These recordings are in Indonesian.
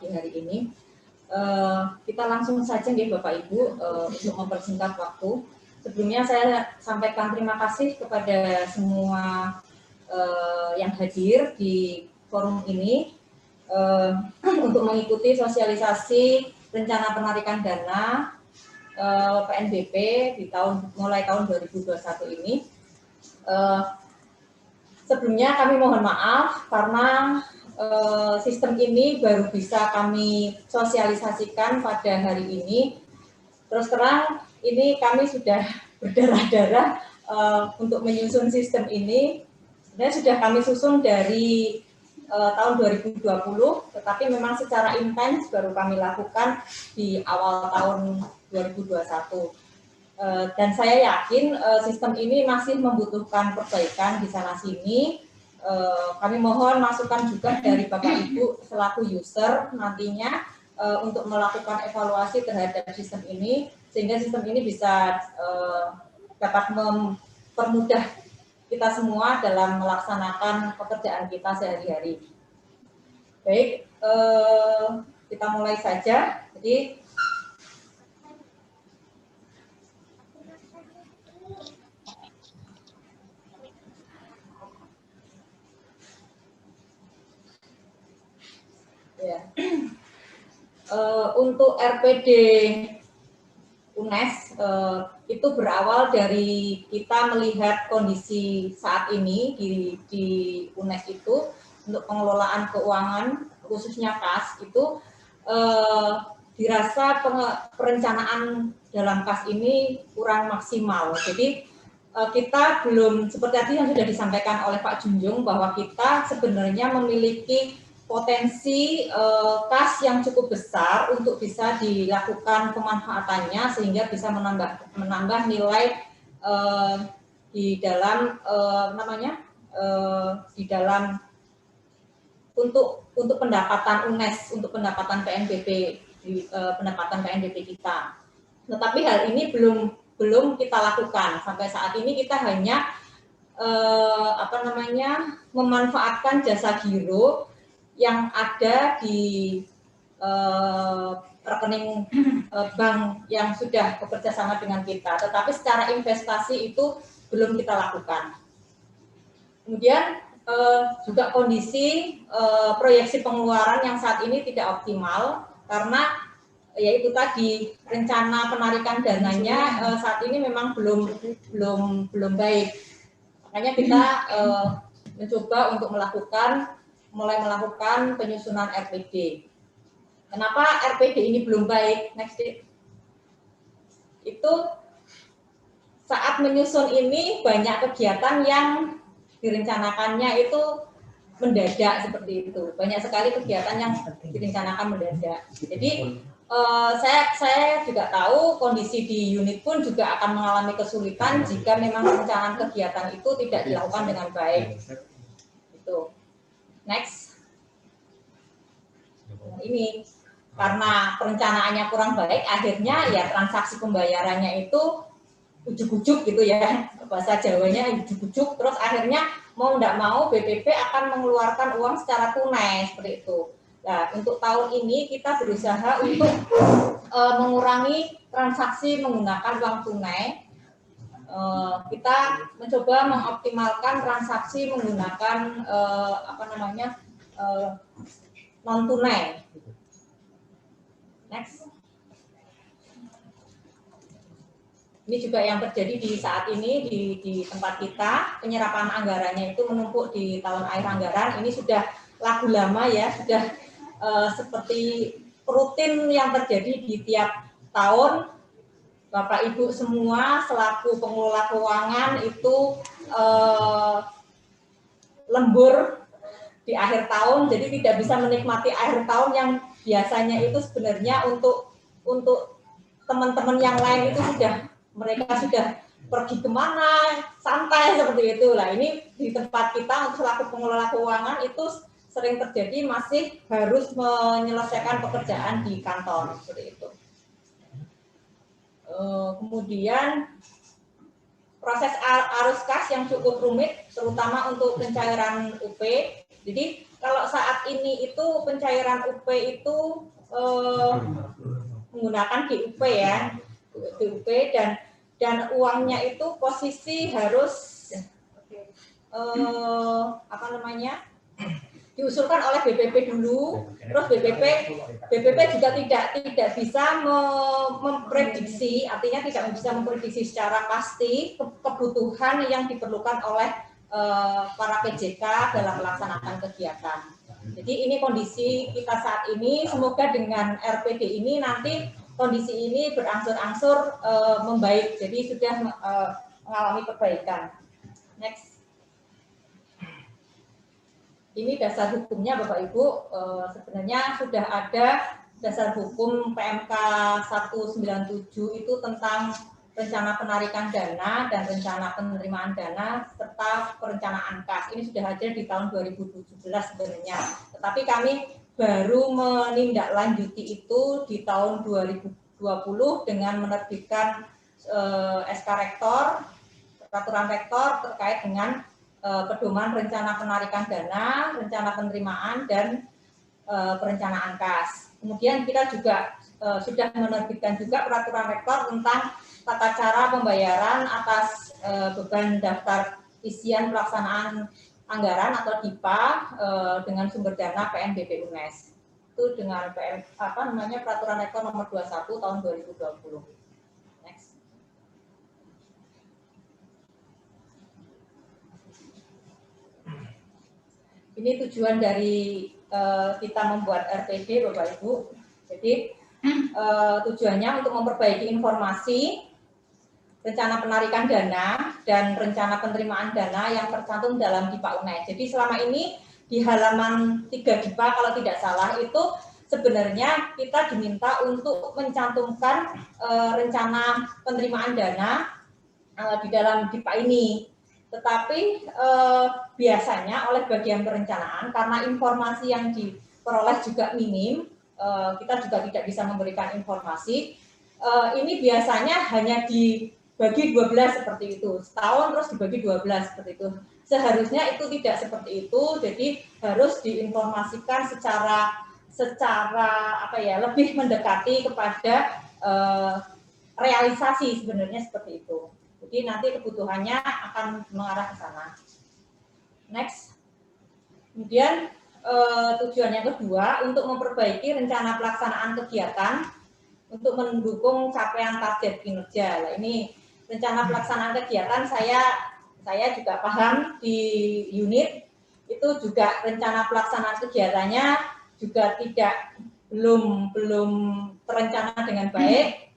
pagi hari ini. Kita langsung saja nih Bapak Ibu untuk mempersingkat waktu. Sebelumnya saya sampaikan terima kasih kepada semua yang hadir di forum ini untuk mengikuti sosialisasi rencana penarikan dana PNBP di mulai tahun 2021 ini. Sebelumnya kami mohon maaf karena sistem ini baru bisa kami sosialisasikan pada hari ini. Terus terang ini kami sudah berdarah-darah untuk menyusun sistem ini. Sebenarnya sudah kami susun dari tahun 2020, tetapi memang secara intens baru kami lakukan di awal tahun 2021. Dan saya yakin sistem ini masih membutuhkan perbaikan di sana sini. Kami mohon masukan juga dari Bapak Ibu selaku user nantinya untuk melakukan evaluasi terhadap sistem ini, sehingga sistem ini bisa dapat mempermudah kita semua dalam melaksanakan pekerjaan kita sehari-hari. Baik, kita mulai saja. Jadi ya. Untuk RPD UNES itu berawal dari kita melihat kondisi saat ini di UNES itu untuk pengelolaan keuangan khususnya kas itu dirasa perencanaan dalam kas ini kurang maksimal. Jadi kita belum seperti tadi yang sudah disampaikan oleh Pak Junjung bahwa kita sebenarnya memiliki potensi kas yang cukup besar untuk bisa dilakukan pemanfaatannya sehingga bisa menambah nilai di dalam di dalam untuk pendapatan UNES, untuk pendapatan PNBP pendapatan PNBP kita. Tetapi hal ini belum kita lakukan sampai saat ini. Kita hanya memanfaatkan jasa giro yang ada di rekening bank yang sudah bekerja sama dengan kita, tetapi secara investasi itu belum kita lakukan. Kemudian juga kondisi proyeksi pengeluaran yang saat ini tidak optimal karena yaitu tadi rencana penarikan dananya saat ini memang belum baik. Makanya kita mencoba untuk mulai melakukan penyusunan RPD. Kenapa RPD ini belum baik? Next, itu saat menyusun ini banyak kegiatan yang direncanakannya itu mendadak seperti itu. Banyak sekali kegiatan yang direncanakan mendadak. Jadi saya juga tahu kondisi di unit pun juga akan mengalami kesulitan jika memang perencanaan kegiatan itu tidak dilakukan dengan baik. Itu. Next. Ini karena perencanaannya kurang baik, akhirnya ya transaksi pembayarannya itu ujuk-ujuk gitu ya, bahasa Jawanya ujuk-ujuk, terus akhirnya mau tidak mau BPP akan mengeluarkan uang secara tunai seperti itu. Nah, untuk tahun ini kita berusaha untuk mengurangi transaksi menggunakan uang tunai. Kita mencoba mengoptimalkan transaksi menggunakan non tunai. Next. Ini juga yang terjadi di saat ini di tempat kita, penyerapan anggarannya itu menumpuk di tahun akhir anggaran. Ini sudah lagu lama ya, sudah seperti rutin yang terjadi di tiap tahun. Bapak Ibu semua selaku pengelola keuangan itu lembur di akhir tahun, jadi tidak bisa menikmati akhir tahun yang biasanya itu sebenarnya untuk teman-teman yang lain itu mereka sudah pergi kemana, santai seperti itu. Lah ini di tempat kita untuk selaku pengelola keuangan itu sering terjadi masih harus menyelesaikan pekerjaan di kantor seperti itu. Kemudian proses arus kas yang cukup rumit, terutama untuk pencairan UP. Jadi kalau saat ini itu pencairan UP itu menggunakan DUP ya, DUP dan uangnya itu posisi harus apa namanya, diusulkan oleh BPP dulu, terus BPP juga tidak bisa memprediksi, artinya tidak bisa memprediksi secara pasti kebutuhan yang diperlukan oleh para PJK dalam melaksanakan kegiatan. Jadi ini kondisi kita saat ini, semoga dengan RPD ini nanti kondisi ini berangsur-angsur membaik, jadi sudah mengalami perbaikan. Next. Ini dasar hukumnya Bapak Ibu, sebenarnya sudah ada dasar hukum PMK 197 itu tentang rencana penarikan dana dan rencana penerimaan dana serta perencanaan kas. Ini sudah ada di tahun 2017 sebenarnya. Tetapi kami baru menindaklanjuti itu di tahun 2020 dengan menerbitkan SK Rektor, peraturan Rektor terkait dengan pedoman rencana penarikan dana, rencana penerimaan, dan perencanaan kas. Kemudian kita juga sudah menerbitkan juga peraturan Rektor tentang tata cara pembayaran atas beban daftar isian pelaksanaan anggaran atau DIPA dengan sumber dana PNBP UNES. Itu dengan peraturan Rektor nomor 21 tahun 2020. Next. Ini tujuan dari kita membuat RPD, Bapak Ibu. Jadi tujuannya untuk memperbaiki informasi, rencana penarikan dana, dan rencana penerimaan dana yang tercantum dalam DIPA UNES. Jadi selama ini di halaman 3 DIPA kalau tidak salah itu sebenarnya kita diminta untuk mencantumkan rencana penerimaan dana di dalam DIPA ini. Tetapi biasanya oleh bagian perencanaan karena informasi yang diperoleh juga minim, kita juga tidak bisa memberikan informasi. Ini biasanya hanya dibagi 12 seperti itu, setahun terus dibagi 12 seperti itu. Seharusnya itu tidak seperti itu, jadi harus diinformasikan secara apa ya, lebih mendekati kepada realisasi sebenarnya seperti itu. Jadi nanti kebutuhannya akan mengarah ke sana. Next. Kemudian tujuan yang kedua untuk memperbaiki rencana pelaksanaan kegiatan untuk mendukung capaian target kinerja. Nah, ini rencana pelaksanaan kegiatan saya juga paham di unit itu juga rencana pelaksanaan kegiatannya juga belum terencana dengan baik.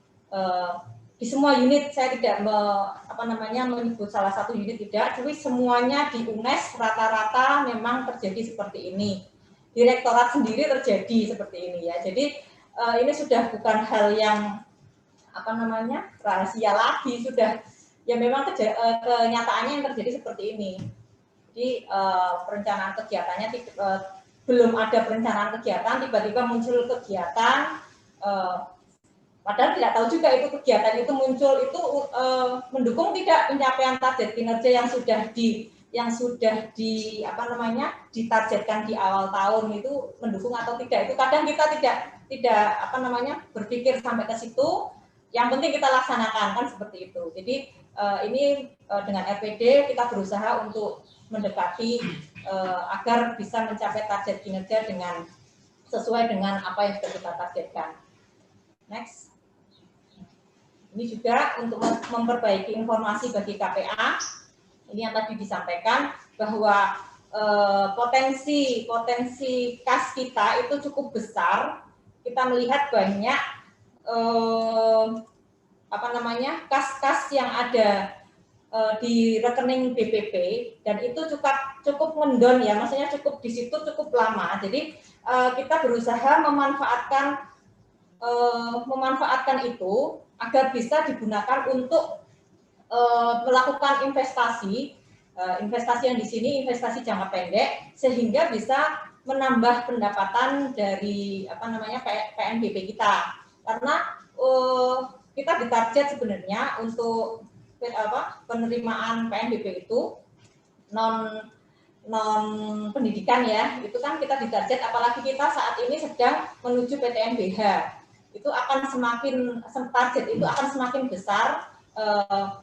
Di semua unit saya tidak menyebut salah satu unit tidak, tapi semuanya di UNES rata-rata memang terjadi seperti ini. Direktorat sendiri terjadi seperti ini ya. Jadi ini sudah bukan hal yang rahasia lagi, sudah ya memang kenyataannya yang terjadi seperti ini. Jadi perencanaan kegiatannya belum ada perencanaan kegiatan, tiba-tiba muncul kegiatan. Padahal tidak tahu juga itu kegiatan itu muncul itu mendukung tidak pencapaian target kinerja yang sudah ditargetkan di awal tahun itu mendukung atau tidak. Itu kadang kita tidak berpikir sampai ke situ. Yang penting kita laksanakan kan seperti itu. Jadi ini dengan RPD kita berusaha untuk mendekati agar bisa mencapai target kinerja dengan sesuai dengan apa yang sudah kita targetkan. Next. Ini juga untuk memperbaiki informasi bagi KPA. Ini yang tadi disampaikan bahwa potensi kas kita itu cukup besar. Kita melihat banyak kas-kas yang ada di rekening BPP dan itu cukup ngendon ya, maksudnya cukup di situ cukup lama. Jadi kita berusaha memanfaatkan itu agar bisa digunakan untuk melakukan investasi yang di sini investasi jangka pendek sehingga bisa menambah pendapatan dari PNBP kita. Karena kita ditarget sebenarnya untuk penerimaan PNBP itu non pendidikan ya, itu kan kita ditarget, apalagi kita saat ini sedang menuju PTNBH, itu akan semakin target itu akan semakin besar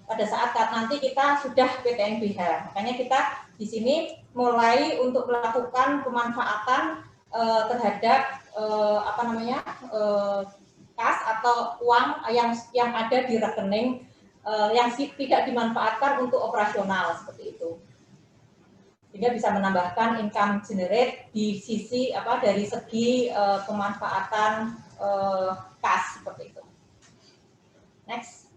pada saat nanti kita sudah PTNBH. Makanya kita di sini mulai untuk melakukan pemanfaatan terhadap kas atau uang yang ada di rekening yang tidak dimanfaatkan untuk operasional seperti itu. Sehingga bisa menambahkan income generate di sisi dari segi pemanfaatan kas seperti itu. Next.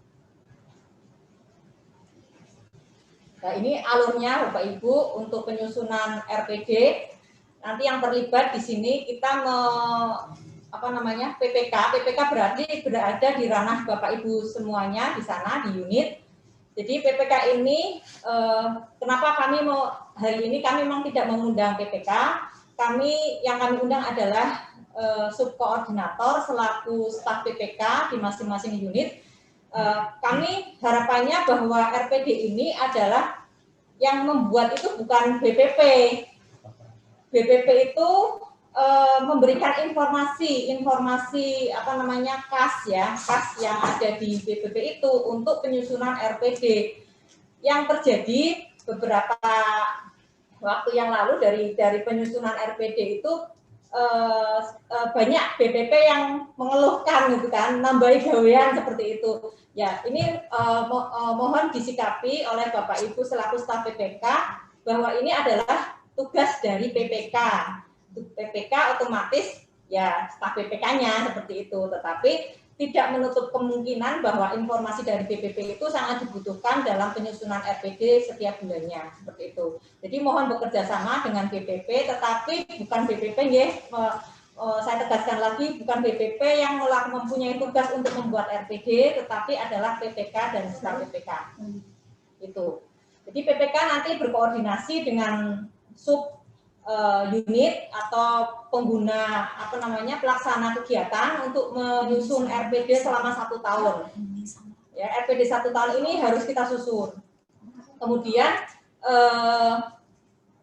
Nah, ini alurnya Bapak Ibu untuk penyusunan RPD. Nanti yang terlibat di sini kita PPK. PPK berarti berada di ranah Bapak Ibu semuanya di sana di unit. Jadi PPK ini kenapa kami hari ini kami memang tidak mengundang PPK. Yang kami undang adalah subkoordinator selaku staf PPK di masing-masing unit. Kami harapannya bahwa RPD ini adalah yang membuat itu bukan BPP. BPP itu memberikan informasi kas yang ada di BPP itu untuk penyusunan RPD. Yang terjadi beberapa waktu yang lalu dari penyusunan RPD itu banyak BPP yang mengeluhkan gitu kan, nambahi gawean seperti itu. Ya, ini mohon disikapi oleh Bapak Ibu selaku staf PPK bahwa ini adalah tugas dari PPK. PPK otomatis ya staf PPK-nya seperti itu, tetapi tidak menutup kemungkinan bahwa informasi dari BPP itu sangat dibutuhkan dalam penyusunan RPD setiap bulannya seperti itu. Jadi mohon bekerja sama dengan BPP, tetapi bukan BPP ya. Saya tegaskan lagi, bukan BPP yang mempunyai tugas untuk membuat RPD, tetapi adalah PPK dan staf PPK. Itu. Jadi PPK nanti berkoordinasi dengan sub unit atau pengguna pelaksana kegiatan untuk menyusun RPD selama 1 tahun. Ya, RPD 1 tahun ini harus kita susun. Kemudian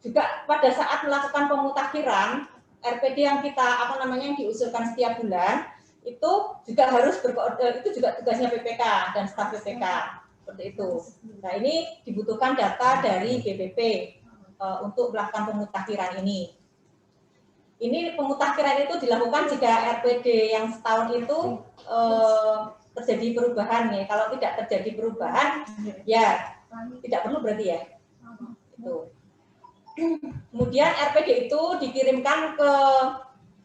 juga pada saat melakukan pemutakhiran RPD yang kita yang diusulkan setiap bulan itu juga harus itu juga tugasnya PPK dan staf PPK seperti itu. Nah, ini dibutuhkan data dari BPP untuk melakukan pemutakhiran ini. Ini pemutakhiran itu dilakukan jika RPD yang setahun itu terjadi perubahan nih. Kalau tidak terjadi perubahan, ya tidak perlu berarti ya. Itu. Kemudian RPD itu dikirimkan ke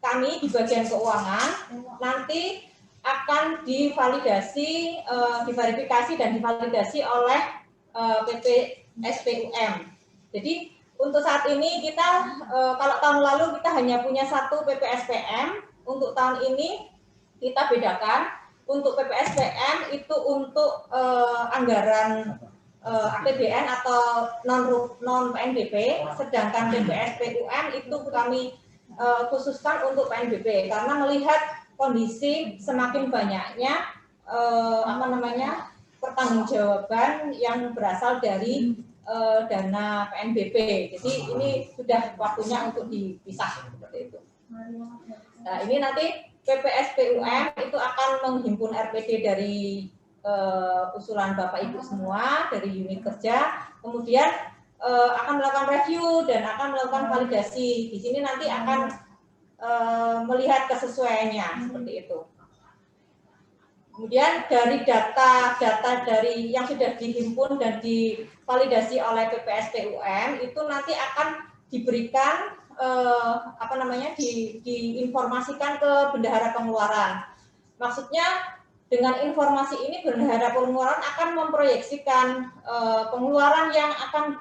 kami di bagian keuangan, nanti akan diverifikasi dan divalidasi oleh PPSPUM. Jadi untuk saat ini kita kalau tahun lalu kita hanya punya 1 PPSPM, untuk tahun ini kita bedakan. Untuk PPSPM itu untuk anggaran APBN atau non PNBP, sedangkan PPSPUM itu kami khususkan untuk PNBP karena melihat kondisi semakin banyaknya pertanggungjawaban yang berasal dari dana PNBP. Jadi ini sudah waktunya untuk dipisah seperti itu. Nah, ini nanti PPSPUM itu akan menghimpun RPD dari usulan Bapak Ibu semua dari unit kerja, kemudian akan melakukan review dan akan melakukan validasi. Di sini nanti akan melihat kesesuaiannya seperti itu. Kemudian dari data dari yang sudah dihimpun dan divalidasi oleh PPSPUM itu nanti akan diberikan diinformasikan ke bendahara pengeluaran. Maksudnya dengan informasi ini bendahara pengeluaran akan memproyeksikan pengeluaran yang akan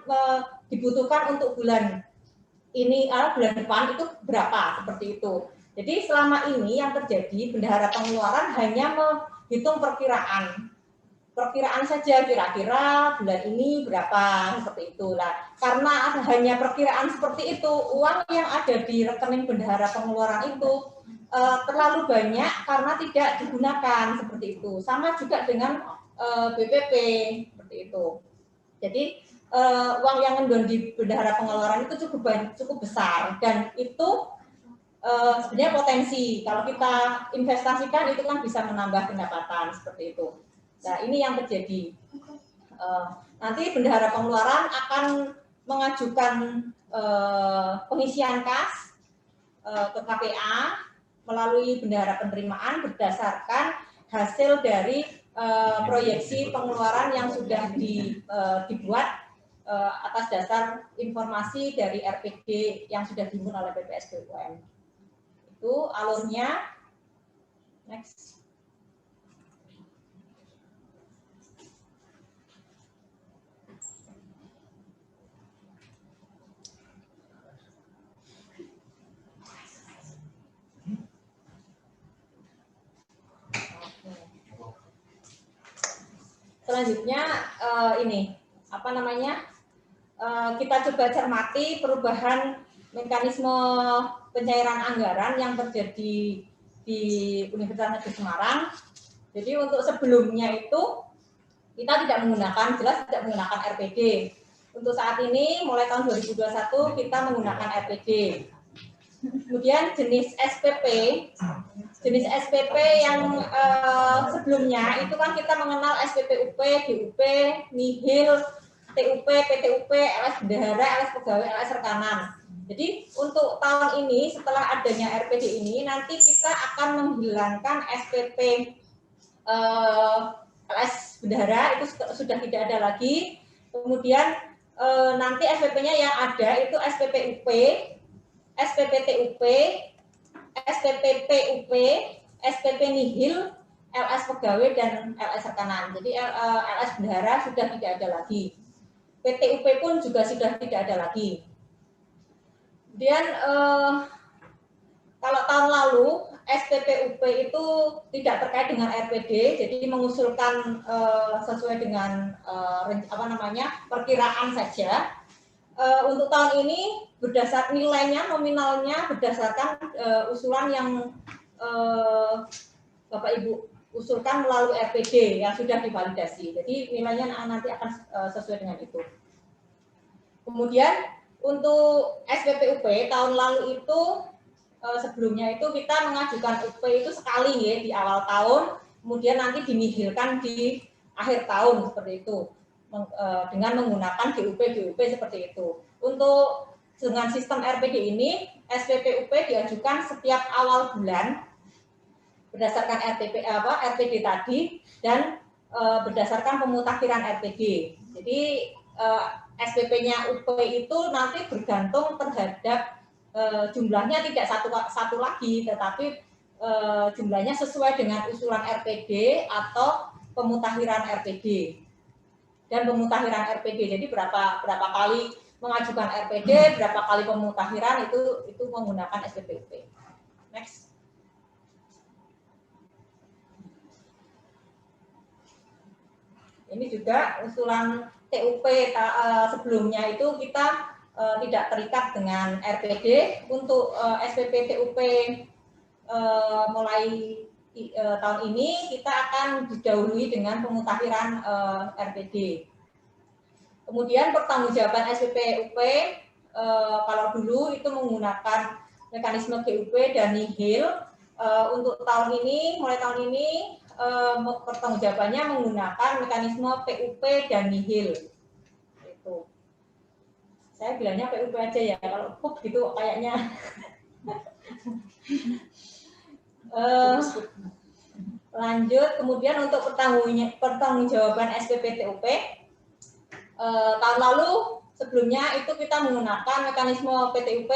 dibutuhkan untuk bulan ini bulan depan itu berapa seperti itu. Jadi selama ini yang terjadi bendahara pengeluaran hanya menghitung perkiraan saja, kira-kira bulan ini berapa seperti itu. Nah, karena hanya perkiraan seperti itu, uang yang ada di rekening bendahara pengeluaran itu terlalu banyak karena tidak digunakan seperti itu. Sama juga dengan BPP seperti itu. Jadi uang yang ngedon di bendahara pengeluaran itu cukup besar, dan itu sebenarnya potensi kalau kita investasikan itu kan bisa menambah pendapatan seperti itu. Nah, ini yang terjadi. Nanti bendahara pengeluaran akan mengajukan pengisian kas ke KPA melalui bendahara penerimaan berdasarkan hasil dari proyeksi pengeluaran yang sudah dibuat atas dasar informasi dari RPD yang sudah dihimpun oleh BPS BUMN. Itu alurnya. Next. Selanjutnya ini apa namanya? Kita coba cermati perubahan mekanisme pencairan anggaran yang terjadi di Universitas Negeri Semarang. Jadi untuk sebelumnya itu kita tidak menggunakan RPD. Untuk saat ini mulai tahun 2021 kita menggunakan RPD. Kemudian jenis SPP yang sebelumnya itu kan kita mengenal SPP UP, DUP, nihil, TUP, PTUP, LS bendahara, LS pegawai, LS rekanan. Jadi untuk tahun ini setelah adanya RPD ini nanti kita akan menghilangkan SPP LS bendahara, itu sudah tidak ada lagi. Kemudian nanti SPP-nya yang ada itu SPP UP, SPP TUP, SPP PUP, SPP nihil, LS pegawai, dan LS rekanan. Jadi LS bendahara sudah tidak ada lagi. PTUP pun juga sudah tidak ada lagi. Kemudian kalau tahun lalu SPP UP itu tidak terkait dengan RPD, jadi mengusulkan sesuai dengan perkiraan saja. Untuk tahun ini berdasar nilainya nominalnya berdasarkan usulan yang Bapak Ibu usulkan melalui RPD yang sudah divalidasi. Jadi nilainya nanti akan sesuai dengan itu. Kemudian untuk SPP UP tahun lalu itu sebelumnya itu kita mengajukan UP itu sekali ya di awal tahun, kemudian nanti dinihilkan di akhir tahun seperti itu dengan menggunakan DUP seperti itu. Untuk dengan sistem RPD ini SPP UP diajukan setiap awal bulan berdasarkan RPD tadi dan berdasarkan pemutakhiran RPD. Jadi SPP-nya UP itu nanti bergantung terhadap jumlahnya tidak satu lagi, tetapi jumlahnya sesuai dengan usulan RPD atau pemutakhiran RPD. Dan pemutakhiran RPD, jadi berapa kali mengajukan RPD, berapa kali pemutakhiran itu menggunakan SPP UP. Next. Ini juga usulan TUP sebelumnya itu kita tidak terikat dengan RPD. Untuk SPP TUP mulai tahun ini kita akan didahului dengan pemutakhiran RPD. Kemudian pertanggungjawaban SPP UP kalau dulu itu menggunakan mekanisme GUP dan nihil. Untuk mulai tahun ini pertanggungjawabannya menggunakan mekanisme PUP dan nihil. Itu. Saya bilangnya PUP aja ya, kalau PUP gitu kayaknya. Lanjut, kemudian untuk pertanggungjawaban SPP TUP tahun lalu sebelumnya itu kita menggunakan mekanisme PTUP,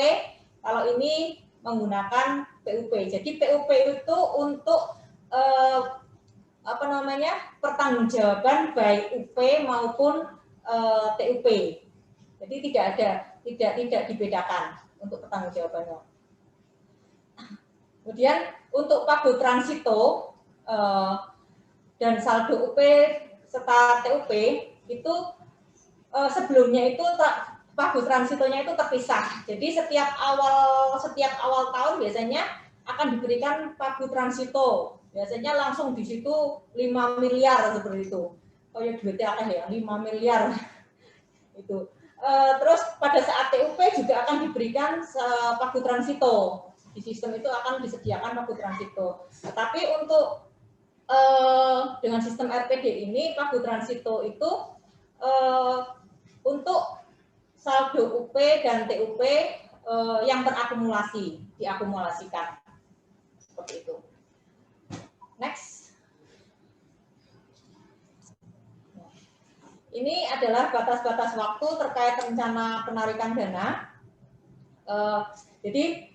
kalau ini menggunakan PUP. Jadi PUP itu untuk pertanggungjawaban baik UP maupun TUP. Jadi tidak dibedakan untuk pertanggungjawabannya. Kemudian untuk pagu transito dan saldo UP serta TUP itu sebelumnya itu pagu transitonya itu terpisah. Jadi setiap awal tahun biasanya akan diberikan pagu transito. Biasanya langsung di situ 5 miliar seperti itu. Oh ya duitnya akeh ya, 5 miliar. Itu. Terus pada saat TUP juga akan diberikan pagu transito. Di sistem itu akan disediakan pagu transito. Tapi untuk dengan sistem RPD ini pagu transito itu untuk saldo UP dan TUP yang terakumulasi, diakumulasikan. Seperti itu. Next. Ini adalah batas-batas waktu terkait rencana penarikan dana. Jadi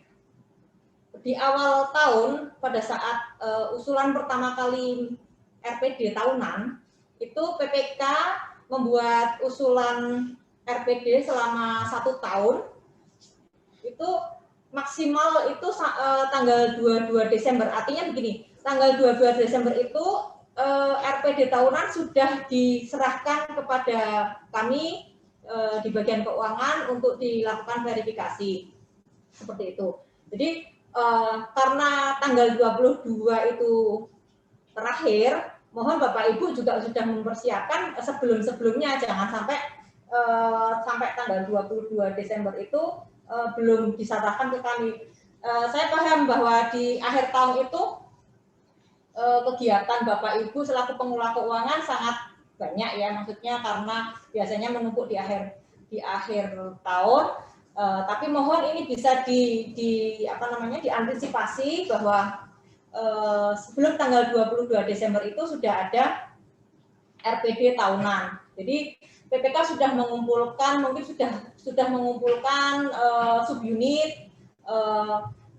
di awal tahun pada saat usulan pertama kali RPD tahunan itu PPK membuat usulan RPD selama 1 tahun itu maksimal itu tanggal 22 Desember. Artinya begini, tanggal 22 Desember itu RPD tahunan sudah diserahkan kepada kami di bagian keuangan untuk dilakukan verifikasi. Seperti itu. Jadi karena tanggal 22 itu terakhir, mohon Bapak Ibu juga sudah mempersiapkan sebelum-sebelumnya, jangan sampai tanggal 22 Desember itu belum diserahkan ke kami. Saya paham bahwa di akhir tahun itu kegiatan Bapak Ibu selaku pengelola keuangan sangat banyak ya, maksudnya karena biasanya menumpuk di akhir tahun. Tapi mohon ini bisa diantisipasi bahwa sebelum tanggal 22 Desember itu sudah ada RPD tahunan. Jadi PPK sudah mengumpulkan, mungkin sudah mengumpulkan subunit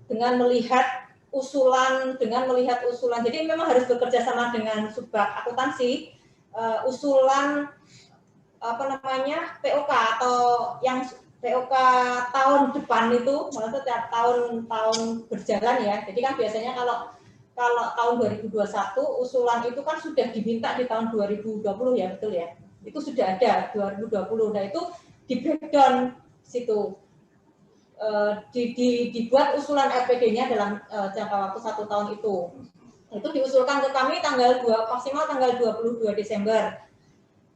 dengan melihat usulan. Jadi memang harus bekerja sama dengan Subbag Akuntansi, usulan POK atau yang POK tahun depan itu, maksudnya tahun berjalan ya. Jadi kan biasanya kalau tahun 2021 usulan itu kan sudah diminta di tahun 2020 ya, betul ya. Itu sudah ada 2020. Nah itu di breakdown situ. Dibuat usulan RPD-nya dalam jangka waktu 1 tahun itu. Itu diusulkan ke kami maksimal tanggal 22 Desember.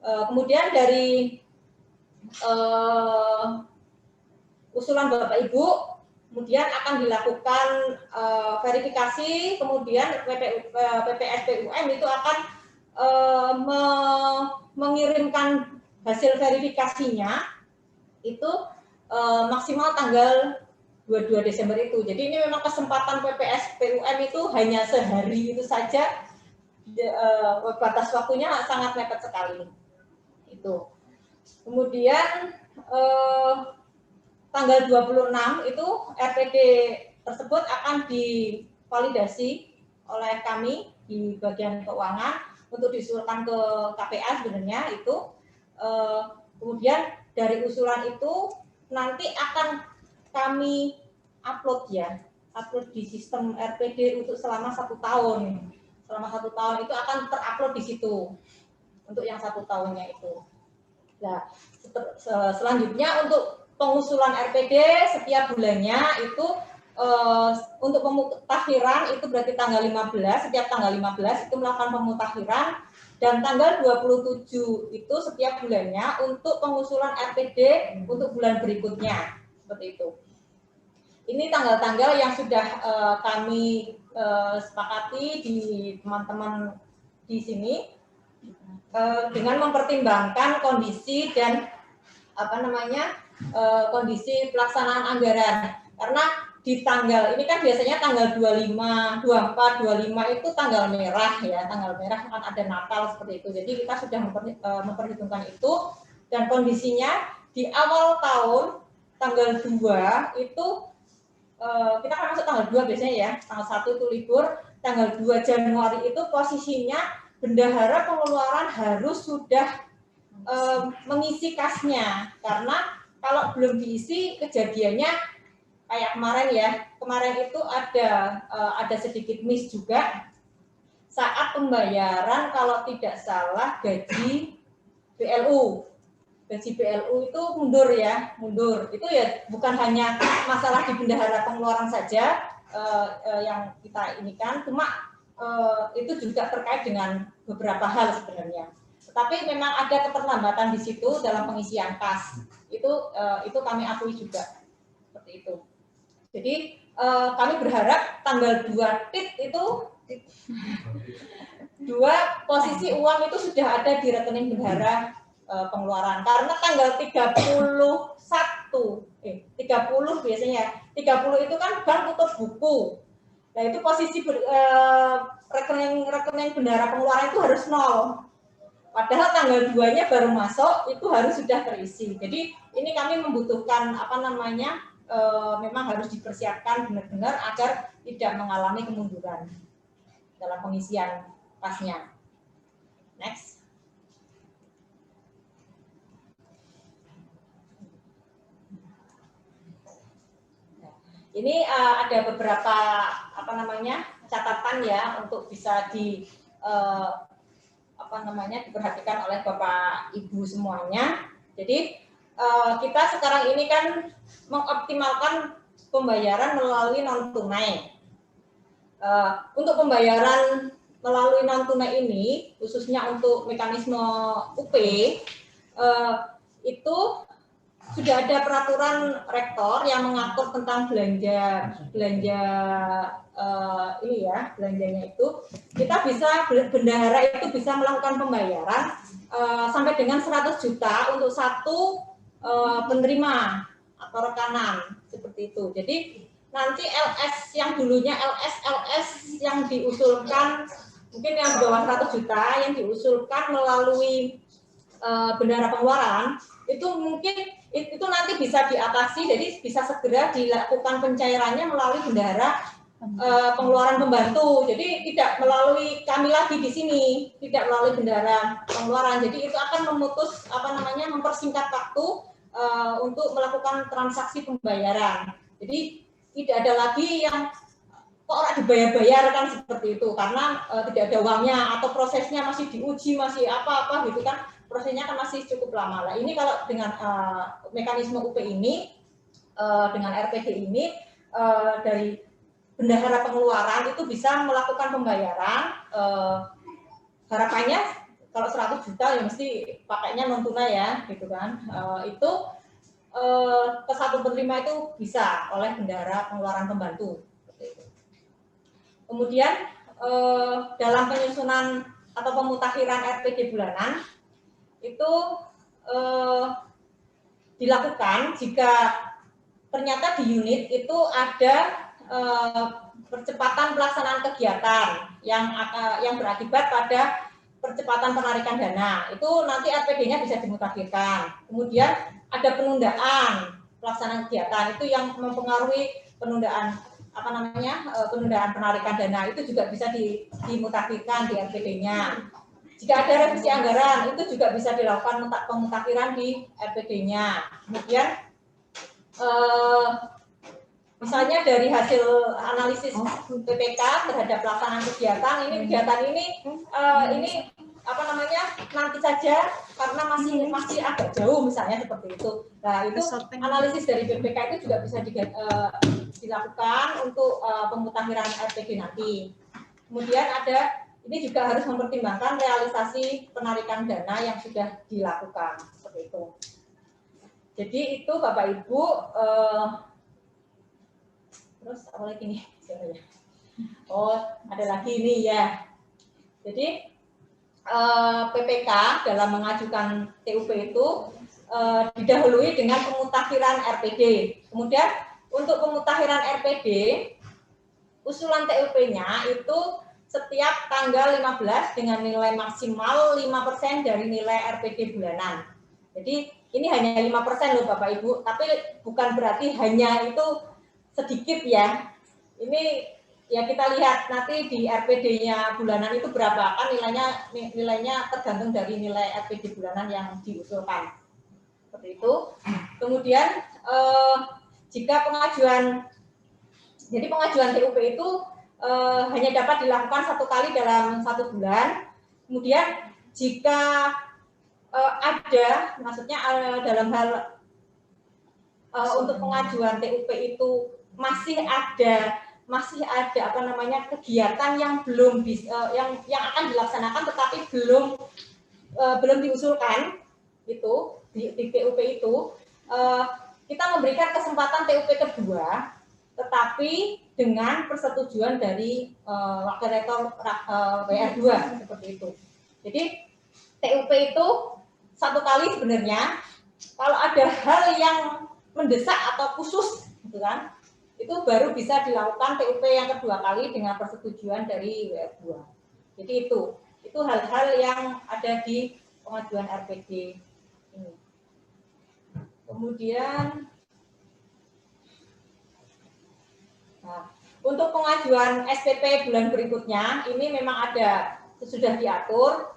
Kemudian dari usulan Bapak Ibu, kemudian akan dilakukan verifikasi, kemudian PPSPUM itu akan mengirimkan hasil verifikasinya itu maksimal tanggal 22 Desember itu. Jadi ini memang kesempatan PPSPUM itu hanya sehari itu saja, batas waktunya sangat mepet sekali. Itu. Kemudian tanggal 26 itu RPD tersebut akan divalidasi oleh kami di bagian keuangan untuk diusulkan ke KPA sebenarnya itu. Kemudian dari usulan itu nanti akan kami upload di sistem RPD untuk selama 1 tahun. Selama 1 tahun itu akan terupload di situ untuk yang 1 tahunnya itu. Nah, selanjutnya untuk pengusulan RPD setiap bulannya itu untuk pemutakhiran itu berarti tanggal 15, setiap tanggal 15 itu melakukan pemutakhiran, dan tanggal 27 itu setiap bulannya untuk pengusulan RPD untuk bulan berikutnya. Seperti itu. Ini tanggal-tanggal yang sudah kami sepakati di teman-teman di sini dengan mempertimbangkan kondisi dan kondisi pelaksanaan anggaran. Karena di tanggal ini kan biasanya tanggal 25, 24, 25 itu tanggal merah ya, tanggal merah kan ada Natal seperti itu. Jadi kita sudah memperhitungkan itu, dan kondisinya di awal tahun tanggal 2 itu kita kan masuk tanggal 2 biasanya ya, tanggal 1 itu libur, tanggal 2 Januari itu posisinya bendahara pengeluaran harus sudah mengisi kasnya, karena kalau belum diisi kejadiannya kayak kemarin itu ada sedikit miss juga saat pembayaran kalau tidak salah gaji BLU. Gaji BLU itu mundur. Itu ya bukan hanya masalah di bendahara pengeluaran saja yang kita inikan, cuma itu juga terkait dengan beberapa hal sebenarnya. Tapi memang ada keterlambatan di situ dalam pengisian kas. Itu kami akui juga seperti itu. Jadi kami berharap tanggal 2 tit itu 2 posisi uang itu sudah ada di rekening bendahara pengeluaran. Karena tanggal 30 biasanya 30 itu kan bank tutup buku. Nah itu posisi rekening bendahara pengeluaran itu harus 0. Padahal tanggal 2-nya baru masuk itu harus sudah terisi. Jadi ini kami membutuhkan memang harus dipersiapkan benar-benar agar tidak mengalami kemunduran dalam pengisian kasnya. Next. Ini ada beberapa catatan ya untuk bisa diperhatikan oleh Bapak Ibu semuanya. Jadi kita sekarang ini kan mengoptimalkan pembayaran melalui non tunai. Untuk pembayaran melalui non tunai ini, khususnya untuk mekanisme UP, itu sudah ada peraturan rektor yang mengatur tentang belanjanya itu kita bisa bendahara itu bisa melakukan pembayaran sampai dengan 100 juta untuk satu penerima atau rekanan seperti itu. Jadi nanti LS yang dulunya LS yang diusulkan mungkin yang bawah 100 juta yang diusulkan melalui bendahara pengeluaran itu mungkin itu nanti bisa diatasi, jadi bisa segera dilakukan pencairannya melalui bendahara pengeluaran pembantu. Jadi tidak melalui kami lagi di sini, tidak melalui bendahara pengeluaran. Jadi itu akan memutus mempersingkat waktu untuk melakukan transaksi pembayaran. Jadi tidak ada lagi yang kok orang dibayar-bayarkan seperti itu karena tidak ada uangnya atau prosesnya masih diuji, masih apa-apa gitu kan. Prosesnya kan masih cukup lama. Nah, ini kalau dengan mekanisme UP ini, dengan RPD ini, dari bendahara pengeluaran itu bisa melakukan pembayaran. Harapannya kalau 100 juta ya mesti pakainya non tunai ya, gitu kan. Itu ke satu penerima itu bisa oleh bendahara pengeluaran pembantu. Kemudian dalam penyusunan atau pemutakhiran RPD bulanan itu dilakukan jika ternyata di unit itu ada percepatan pelaksanaan kegiatan yang berakibat pada percepatan penarikan dana. Itu nanti RPD-nya bisa dimutakhirkan. Kemudian ada penundaan pelaksanaan kegiatan itu yang mempengaruhi penundaan penundaan penarikan dana itu juga bisa dimutakhirkan di RPD-nya. Jika ada revisi anggaran, itu juga bisa dilakukan pemutakhiran di RPD-nya. Kemudian, misalnya dari hasil analisis PPK terhadap pelaksanaan kegiatan, kegiatan ini nanti saja karena masih agak jauh misalnya seperti itu. Nah, itu analisis dari PPK itu juga bisa dilakukan untuk pemutakhiran RPD nanti. Kemudian ini juga harus mempertimbangkan realisasi penarikan dana yang sudah dilakukan seperti itu. Jadi itu Bapak Ibu. Terus apa lagi nih? Oh, ada lagi ini ya. Jadi PPK dalam mengajukan TUP itu didahului dengan pemutakhiran RPD. Kemudian untuk pemutakhiran RPD, usulan TUP-nya itu setiap tanggal 15 dengan nilai maksimal 5% dari nilai RPD bulanan. Jadi ini hanya 5% loh Bapak Ibu, tapi bukan berarti hanya itu sedikit ya. Ini ya kita lihat nanti di RPD-nya bulanan itu berapa, kan nilainya tergantung dari nilai RPD bulanan yang diusulkan. Seperti itu. Kemudian jika pengajuan TUP itu hanya dapat dilakukan 1 kali dalam 1 bulan. Kemudian jika maksudnya dalam hal untuk pengajuan TUP itu masih ada kegiatan yang belum yang akan dilaksanakan tetapi belum belum diusulkan itu di TUP itu, kita memberikan kesempatan TUP kedua, tetapi dengan persetujuan dari wakil rektor WR2 seperti itu. Jadi TUP itu satu kali sebenarnya, kalau ada hal yang mendesak atau khusus, gitu kan, itu baru bisa dilakukan TUP yang kedua kali dengan persetujuan dari WR2. Jadi itu hal-hal yang ada di pengajuan RPD ini. Kemudian, nah, untuk pengajuan SPP bulan berikutnya, ini memang ada sudah diatur.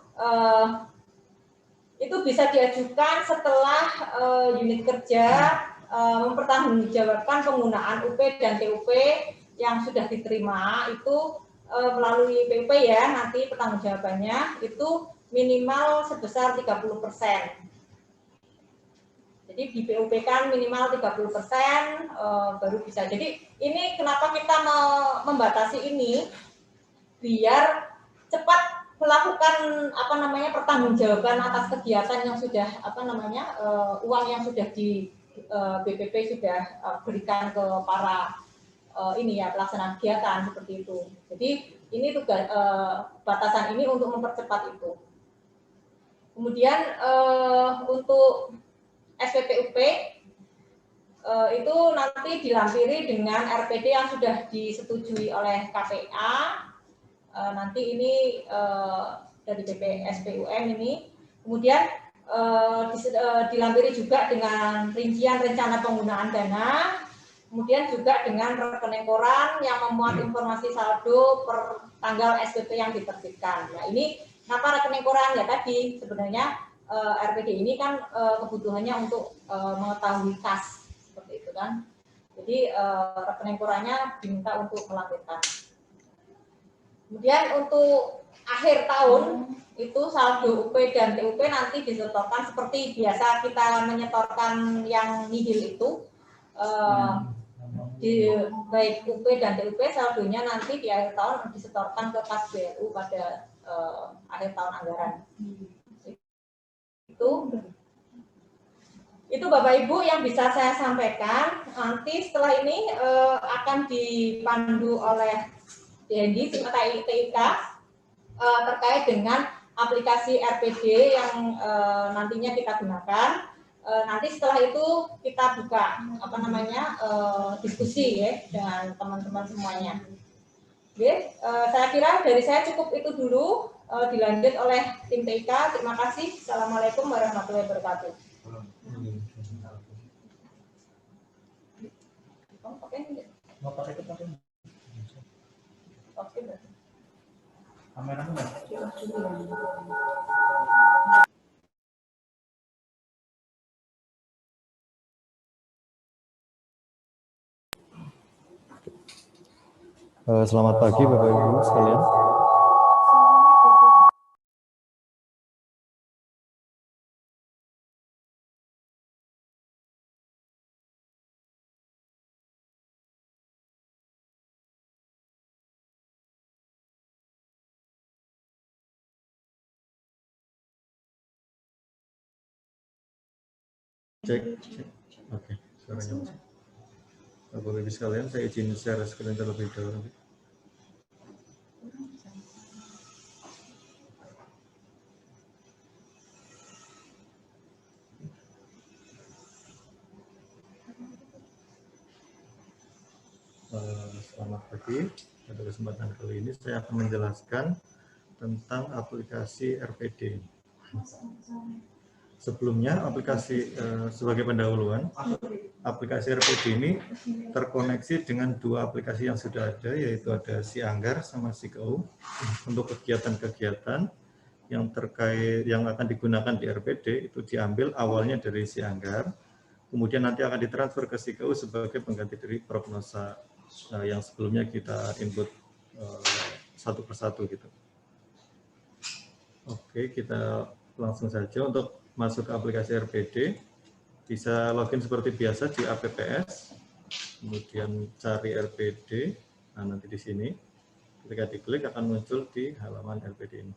Itu bisa diajukan setelah unit kerja mempertanggungjawabkan penggunaan UP dan TUP yang sudah diterima itu melalui PUP ya, nanti pertanggungjawabannya itu minimal sebesar 30%. Jadi di PUP kan minimal 30% baru bisa. Jadi ini kenapa kita membatasi ini, biar cepat melakukan pertanggungjawaban atas kegiatan yang sudah uang yang sudah di BPP sudah berikan ke para pelaksana kegiatan seperti itu. Jadi ini tugas batasan ini untuk mempercepat itu. Kemudian untuk SPPUP itu nanti dilampiri dengan RPD yang sudah disetujui oleh KPA. Nanti ini dari BPSPUM ini, kemudian dilampiri juga dengan rincian rencana penggunaan dana, kemudian juga dengan rekening koran yang memuat informasi saldo per tanggal SPP yang diterbitkan. Nah ini kenapa rekening koran ya tadi sebenarnya RPD ini kan kebutuhannya untuk mengetahui kas seperti itu kan. Jadi rekening korannya diminta untuk melampirkan. Kemudian untuk akhir tahun itu saldo UP dan TUP nanti disetorkan seperti biasa kita menyetorkan yang nihil itu. Baik UP dan TUP saldonya nanti di akhir tahun disetorkan ke kas BRU pada akhir tahun anggaran. Itu Bapak Ibu yang bisa saya sampaikan. Nanti setelah ini akan dipandu oleh Dendi TIK terkait dengan aplikasi RPD yang nantinya kita gunakan. Nanti setelah itu kita buka diskusi ya dengan teman-teman semuanya. Oke, saya kira dari saya cukup itu dulu, dilanjut oleh tim TIK. Terima kasih. Assalamualaikum warahmatullahi wabarakatuh. Oke. Kameramu Selamat pagi Bapak Ibu sekalian. Cek. Oke, suaranya masuk. Bapak Ibu sekalian, saya izin share screen terlebih dahulu. Selamat pagi. Pada kesempatan kali ini saya akan menjelaskan tentang aplikasi RPD. Sebelumnya, aplikasi sebagai pendahuluan, aplikasi RPD ini terkoneksi dengan dua aplikasi yang sudah ada, yaitu ada Sianggar sama SIKEU untuk kegiatan-kegiatan yang terkait yang akan digunakan di RPD itu diambil awalnya dari Sianggar, kemudian nanti akan ditransfer ke SIKEU sebagai pengganti dari prognosa yang sebelumnya kita input satu persatu gitu. Oke, kita langsung saja untuk masuk ke aplikasi RPD, bisa login seperti biasa di APPS, kemudian cari RPD, nah nanti di sini, ketika diklik akan muncul di halaman RPD ini.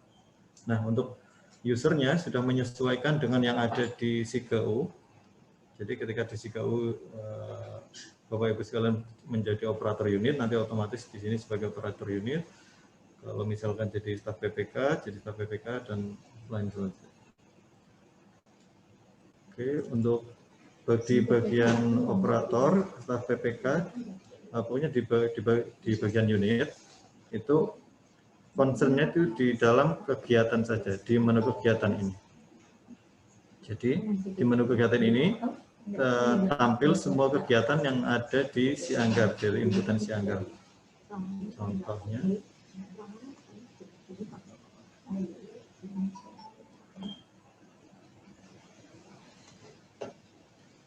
Nah untuk usernya sudah menyesuaikan dengan yang ada di SIGAU. Jadi ketika di SIGAU Bapak Ibu sekalian menjadi operator unit, nanti otomatis di sini sebagai operator unit. Kalau misalkan jadi staf PPK, jadi staf PPK dan lain sebagainya. Oke, untuk di bagian operator, staf PPK, pokoknya di bagian unit itu concern-nya itu di dalam kegiatan saja, di menu kegiatan ini. Jadi di menu kegiatan ini tampil semua kegiatan yang ada di Sianggar, dari inputan Sianggar. Contohnya,